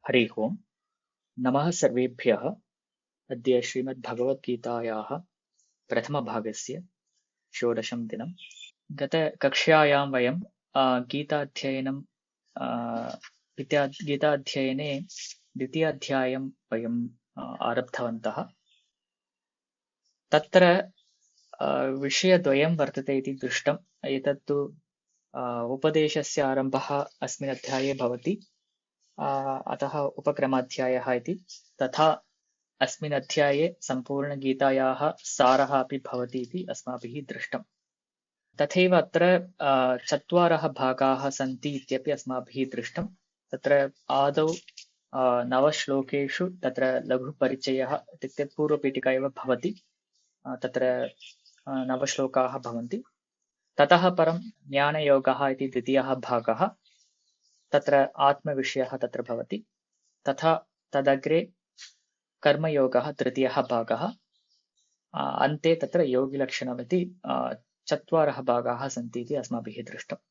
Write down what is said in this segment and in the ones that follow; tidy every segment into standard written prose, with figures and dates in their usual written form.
हरिः ओम्। नमः सर्वेभ्यः। अद्य श्रीमद्भगवद्गीतायाः प्रथमभागस्य षोडशं दिनम्। गतकक्ष्यायां वयं गीताध्ययनं गीताध्ययने द्वितीयाध्यायं वयं आरब्धवन्तः। तत्र विषयद्वयं वर्तते इति दृष्टम्। एतत्तु उपदेशस्य आरम्भः अस्मिन् अध्याये भवति, अतः उपक्रमाध्यायः इति। तथा अस्मिन् अध्याये सम्पूर्णगीतायाः सारः अपि भवति इति अस्माभिः दृष्टम्। तथैव अत्र चत्वारः भागाः सन्ति इत्यपि अस्माभिः दृष्टम्। तत्र आदौ 9 श्लोकेषु तत्र लघुपरिचयः, इत्युक्ते पूर्वपीठिका एव भवति। तत्र 9 श्लोकाः भवन्ति। ततः परं ज्ञानयोगः इति द्वितीयः भागः, तत्र आत्मविषयः तत्र भवति। तथा तदग्रे कर्मयोगः तृतीयः भागः, अन्ते तत्र योगिलक्षणमिति चत्वारः भागाः सन्ति इति अस्माभिः दृष्टम्।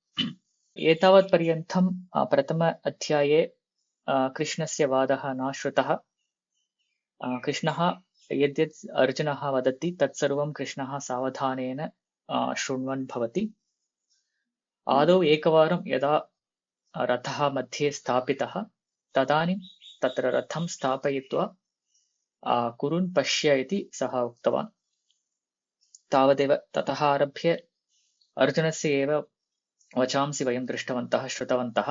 एतावत्पर्यन्तं प्रथम अध्याये कृष्णस्य वादः न श्रुतः। कृष्णः यद्यत् अर्जुनः वदति तत्सर्वं कृष्णः सावधानेन शृण्वन् भवति। आदौ एकवारं यदा रथः मध्ये स्थापितः तदानीं तत्र रथं स्थापयित्वा कुरुन् पश्य इति सः उक्तवान्। तावदेव। ततः आरभ्य अर्जुनस्य एव वचांसि वयं दृष्टवन्तः, श्रुतवन्तः।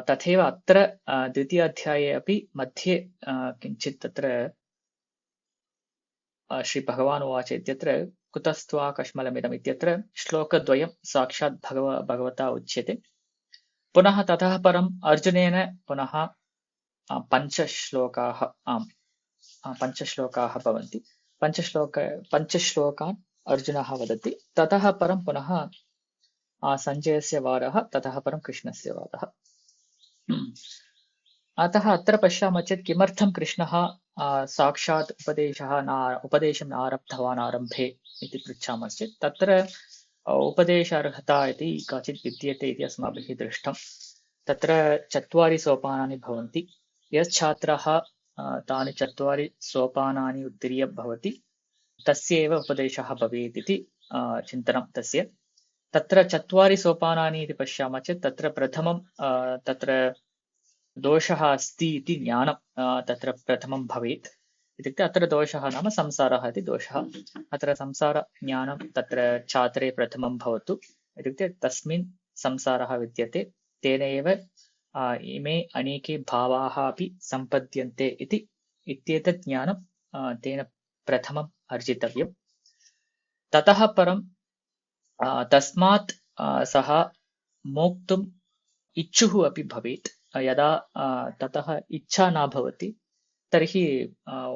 तथैव अत्र द्वितीयाध्याये अपि मध्ये किञ्चित् तत्र श्रीभगवान् उवाच इत्यत्र कुतस्त्वाकश्मलमिदम् इत्यत्र श्लोकद्वयं साक्षात् भगवता उच्यते। पुनः ततः परम् अर्जुनेन पुनः पञ्चश्लोकाः भवन्ति। पञ्चश्लोकान् अर्जुनः वदति। ततः परं पुनः सञ्जयस्य वादः, ततः परं कृष्णस्य वादः। अतः अत्र पश्यामः चेत् किमर्थं कृष्णः साक्षात् उपदेशं नारब्धवान् आरम्भे इति पृच्छामश्चेत् तत्र उपदेशार्हता इति काचित् विद्यते इति अस्माभिः दृष्टम्। तत्र 4 सोपानानि भवन्ति। यश्छात्रः तानि 4 सोपानानि उत्तीर्य भवति तस्य एव उपदेशः भवेत् इति चिन्तनं तस्य। तत्र 4 सोपानानि इति पश्यामः चेत् तत्र प्रथमं तत्र दोषः अस्ति इति ज्ञानं तत्र प्रथमं भवेत्। इत्युक्ते अत्र दोषः नाम संसारः इति दोषः। अत्र संसारज्ञानं तत्र छात्रे प्रथमं भवतु। इत्युक्ते तस्मिन् संसारः विद्यते, तेन एव इमे अनेके भावाः अपि सम्पद्यन्ते इत्येतत् ज्ञानं तेन प्रथमम् अर्जितव्यम्। ततः परं तस्मात् सः मोक्तुम् इच्छुः अपि भवेत्। यदा ततः इच्छा न भवति तर्हि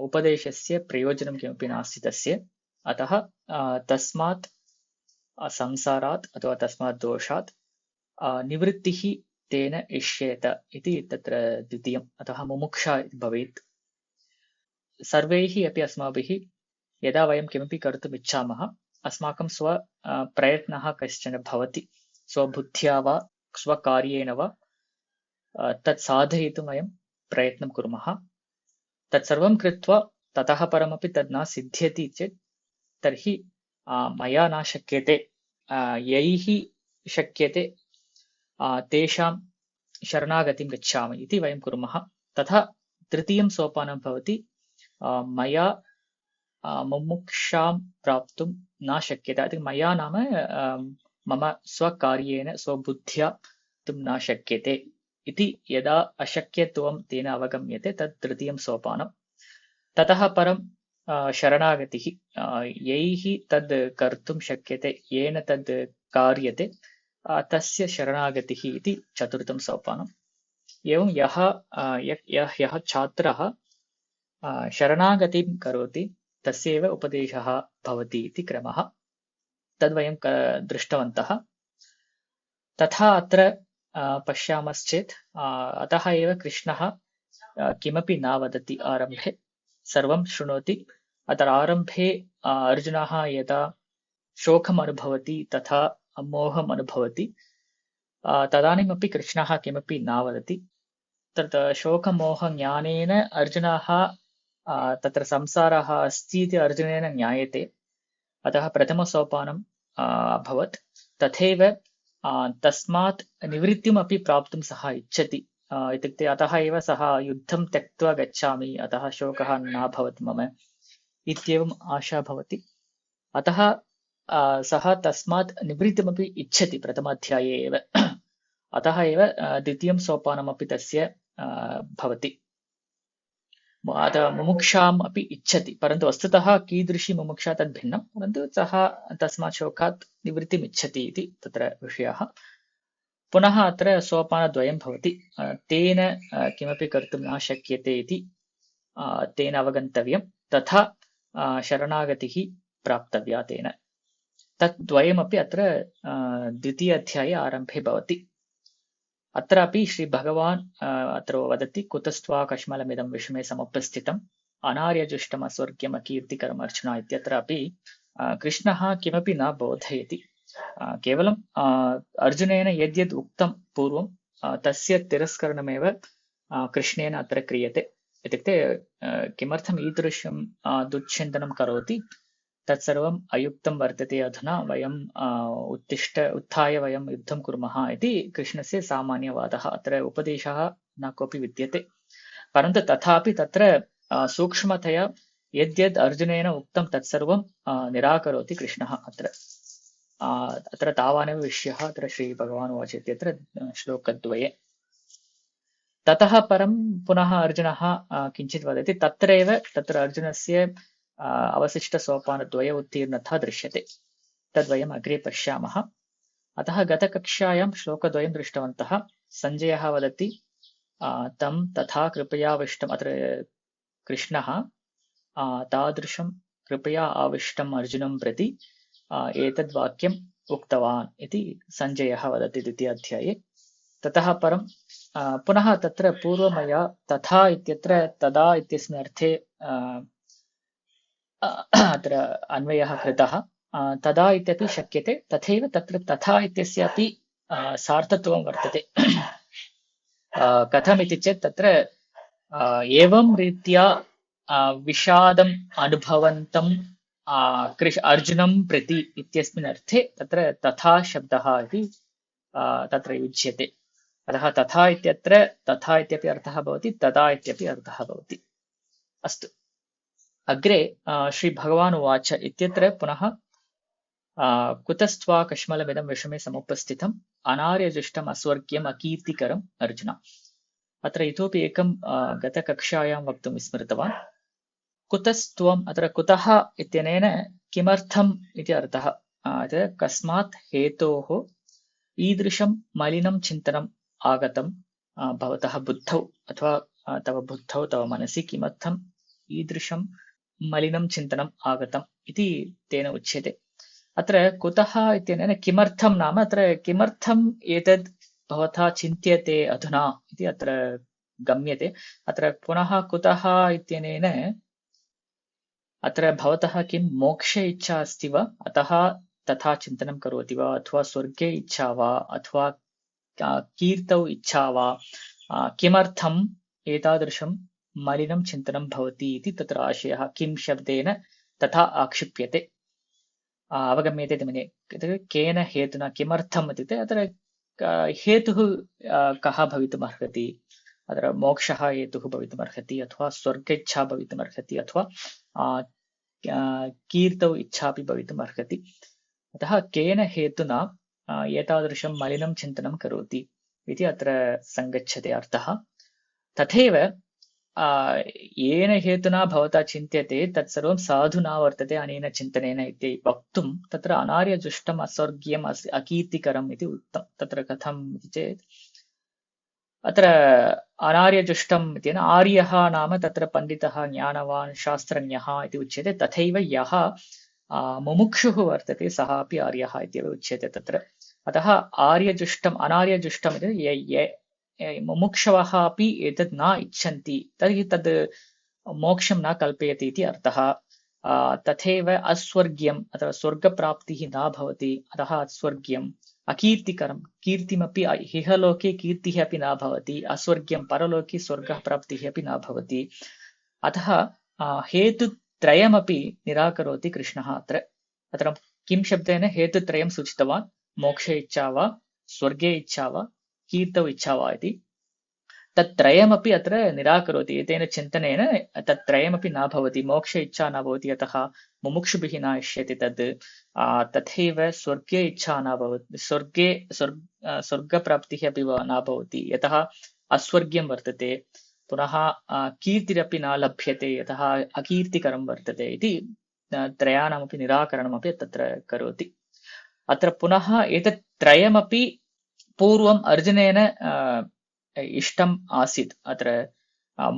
उपदेशस्य प्रयोजनं किमपि नास्ति तस्य। अतः तस्मात् संसारात् अथवा तस्मात् दोषात् निवृत्तिः तेन इष्येत इति तत्र द्वितीयम्। अतः मुमुक्षा भवेत्। सर्वैः अपि अस्माभिः यदा वयं किमपि कर्तुम् इच्छामः, अस्माकं प्रयत्नः कश्चन भवति। स्वबुद्ध्या वा स्वकार्येण वा तत् साधयितुं वयं प्रयत्नं कुर्मः। तत्सर्वं कृत्वा ततः परमपि तद् न सिद्ध्यति चेत् तर्हि मया न शक्यते, यैः शक्यते तेषां शरणागतिं गच्छामि इति वयं कुर्मः। तथा तृतीयं सोपानं भवति मया मुमुक्षां प्राप्तुं न शक्यते। इति मया नाम मम स्वकार्येण स्वबुद्ध्या न शक्यते इति यदा अशक्यत्वं तेन अवगम्यते तत् तृतीयं सोपानं। ततः परं शरणागतिः, यैः तद् कर्तुं शक्यते, येन तद् कार्यते, तस्य शरणागतिः इति चतुर्थं सोपानम्। एवं यः छात्रः शरणागतिं करोति तस्य एव उपदेशः भवति इति क्रमः। तद्वयं दृष्टवन्तः। तथा अत्र पश्यामश्चेत् अतः एव कृष्णः किमपि न वदति आरम्भे, सर्वं शृणोति। अत्र आरम्भे अर्जुनः यदा शोकम् अनुभवति तथा मोहम् अनुभवति तदानीमपि कृष्णः किमपि न वदति। तत् शोकमोहज्ञानेन अर्जुनः तत्र संसारः अस्ति इति अर्जुनेन ज्ञायते। अतः प्रथमसोपानम् अभवत्। तथैव तस्मात् निवृत्तिमपि प्राप्तुं सः इच्छति। इत्युक्ते अतः एव सः युद्धं त्यक्त्वा गच्छामि, अतः शोकः न भवति मम इत्येवम् आशा भवति। अतः सः तस्मात् निवृत्तिमपि इच्छति प्रथमाध्याये एव। अतः एव द्वितीयं सोपानमपि तस्य भवति। मुमुक्षाम् अपि इच्छति, परन्तु वस्तुतः कीदृशी मुमुक्षा तद् भिन्नं, परन्तु सः तस्मात् शोकात् निवृत्तिम् इच्छति इति तत्र विषयः। पुनः अत्र सोपानद्वयं भवति। तेन किमपि कर्तुं न शक्यते इति तेन अवगन्तव्यं, तथा शरणागतिः प्राप्तव्या तेन। तत् द्वयमपि अत्र द्वितीय अध्याये आरम्भे भवति। अत्रापि श्रीभगवान् अत्र वदति, कुतस्त्वा कश्मलमिदं विषमे समुपस्थितम् अनार्यजुष्टम् अस्वर्ग्यम् अकीर्तिकरम् अर्जुन इत्यत्रापि कृष्णः किमपि न बोधयति। केवलं अर्जुनेन यद्यद् उक्तं पूर्वं तस्य तिरस्करणमेव कृष्णेन अत्र क्रियते। इत्युक्ते किमर्थम् ईदृशं दुश्चिन्तनं करोति, तत्सर्वम् अयुक्तं वर्तते, अधुना वयम् उत्थाय वयं युद्धं कुर्मः इति कृष्णस्य सामान्यवादः। अत्र उपदेशः न कोऽपि विद्यते, परन्तु तथापि तत्र सूक्ष्मतया यद्यद् अर्जुनेन उक्तं तत्सर्वं निराकरोति कृष्णः। अत्र तावानेव विषयः अत्र श्रीभगवान् उवाच इत्यत्र श्लोकद्वये। ततः परं पुनः अर्जुनः किञ्चित् वदति, तत्र अर्जुनस्य अवशिष्टसोपानद्वय उत्तीर्णता दृश्यते। तद्वयम् अग्रे पश्यामः। अतः गतकक्षायां श्लोकद्वयं दृष्टवन्तः। सञ्जयः वदति, तं तथा कृपयाविष्टम्, अत्र कृष्णः तादृशं कृपया आविष्टम् अर्जुनं प्रति एतद् वाक्यम् उक्तवान् इति सञ्जयः वदति द्वितीयाध्याये। ततः परं पुनः तत्र पूर्वमया तथा इत्यत्र तदा इत्यस्मिन् अर्थे अत्र अन्वयः कृतः। तदा इत्यपि शक्यते, तथैव तत्र तथा इत्यस्यापि सार्थत्वं वर्तते। कथमिति चेत् तत्र एवं रीत्या विषादम् अनुभवन्तं अर्जुनं प्रति इत्यस्मिन् अर्थे तत्र तथा शब्दः इति तत्र युज्यते। अतः तथा इत्यत्र तथा इत्यपि अर्थः भवति, तदा इत्यपि अर्थः भवति। अस्तु, अग्रे श्रीभगवान् उवाच इत्यत्र पुनः कुतस्त्वा कश्मलमिदं विषमे समुपस्थितम् अनार्यजुष्टम् अस्वर्ग्यम् अकीर्तिकरम् अर्जुन। अत्र इतोपि एकं गतकक्षायां वक्तुं विस्मृतवान्। कुतस्त्वम्, अत्र कुतः इत्यनेन किमर्थम् इति अर्थः। कस्मात् हेतोः ईदृशं मलिनं चिन्तनम् आगतं भवतः बुद्धौ, अथवा तव बुद्धौ, तव मनसि किमर्थम् ईदृशं मलिनं चिन्तनम् आगतम् इति तेन उच्यते। अत्र कुतः इत्यनेन किमर्थं नाम, अत्र किमर्थम् एतद् भवता चिन्त्यते अधुना इति अत्र गम्यते। अत्र पुनः कुतः इत्यनेन अत्र भवतः किं मोक्ष इच्छा अस्ति वा, अतः तथा चिन्तनं करोति वा, अथवा स्वर्गे इच्छा वा, अथवा कीर्तौ इच्छा वा, किमर्थम् एतादृशं मलिनं चिन्तनं भवति इति तत्र आशयः किं शब्देन तथा आक्षिप्यते अवगम्यते इति मन्ये। केन हेतुना, किमर्थम् इत्युक्ते अत्र हेतुः कः भवितुमर्हति। अत्र मोक्षः हेतुः भवितुमर्हति, अथवा स्वर्गेच्छा भवितुमर्हति, अथवा कीर्तौ इच्छापि भवितुमर्हति। अतः केन हेतुना एतादृशं मलिनं चिन्तनं करोति इति अत्र सङ्गच्छते अर्थः। तथैव येन हेतुना भवता चिन्त्यते तत्सर्वं साधु न वर्तते अनेन चिन्तनेन इति वक्तुं तत्र अनार्यजुष्टम् अस्वर्ग्यम् अकीर्तिकरम् इति उक्तं। तत्र कथम् इति चेत् अत्र अनार्यजुष्टम् इत्येन आर्यः नाम तत्र पण्डितः, ज्ञानवान्, शास्त्रज्ञः इति उच्यते। तथैव यः मुमुक्षुः वर्तते सः अपि आर्यः इत्येव उच्यते तत्र। अतः आर्यजुष्टम् अनार्यजुष्टम् इति मुमुक्षवः अपि एतत् न इच्छन्ति तर्हि तद् मोक्षं न कल्पयति इति अर्थः। तथैव अस्वर्ग्यम्, अथवा स्वर्गप्राप्तिः न भवति, अतः अस्वर्ग्यम् अकीर्तिकरं कीर्तिमपि इहलोके कीर्तिः अपि न भवति अस्वर्ग्यं परलोके स्वर्गः प्राप्तिः अपि न भवति अतः हेतुत्रयमपि निराकरोति कृष्णः अत्र अत्र किं शब्देन हेतुत्रयं सूचितवान् मोक्षे इच्छा वा स्वर्गे इच्छा वा कीर्तौ इच्छा वा इति तत्त्रयमपि अत्र निराकरोति एतेन चिन्तनेन तत्त्रयमपि न भवति मोक्ष इच्छा न भवति अतः मुमुक्षुभिः न इष्यते तद् तथैव स्वर्गे इच्छा न भवति स्वर्गप्राप्तिः अपि न भवति यतः अस्वर्ग्यं वर्तते पुनः कीर्तिरपि न लभ्यते यतः अकीर्तिकरं वर्तते इति त्रयाणामपि निराकरणमपि तत्र करोति अत्र पुनः एतत् त्रयमपि पूर्वम् अर्जुनेन इष्टम् आसीत् अत्र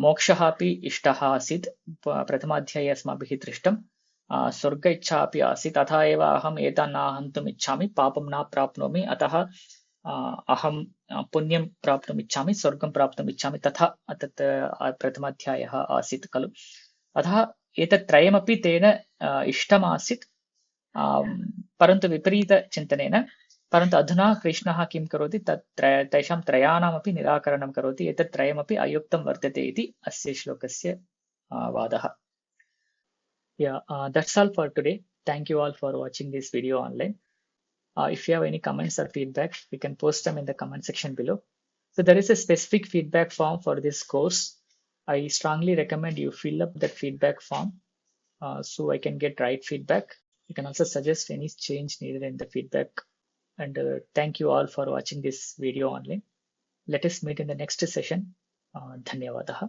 मोक्षः अपि इष्टः आसीत् प्रथमाध्याये अस्माभिः दृष्टं स्वर्ग इच्छा अपि आसीत् अतः एव अहम् एतान् न हन्तुम् इच्छामि पापं न प्राप्नोमि अतः अहं पुण्यं प्राप्तुम् इच्छामि स्वर्गं प्राप्तुम् इच्छामि तथा तत् प्रथमाध्यायः आसीत् खलु अतः एतत् त्रयमपि तेन इष्टमासीत् परन्तु विपरीतचिन्तनेन परन्तु अधुना कृष्णः किं करोति तेषां त्रयाणामपि निराकरणं करोति एतत् त्रयमपि अयुक्तं वर्तते इति अस्य श्लोकस्य वादः that's all for today. Thank you all for watching this video online. If you have any comments or feedback, you can post them in the comment section below. So there is a specific feedback form for this course. I strongly recommend you fill up that feedback form so I can get right feedback. You can also suggest any change needed in the feedback. And thank you all for watching this video online. Let us meet in the next session. Dhanyavadaha.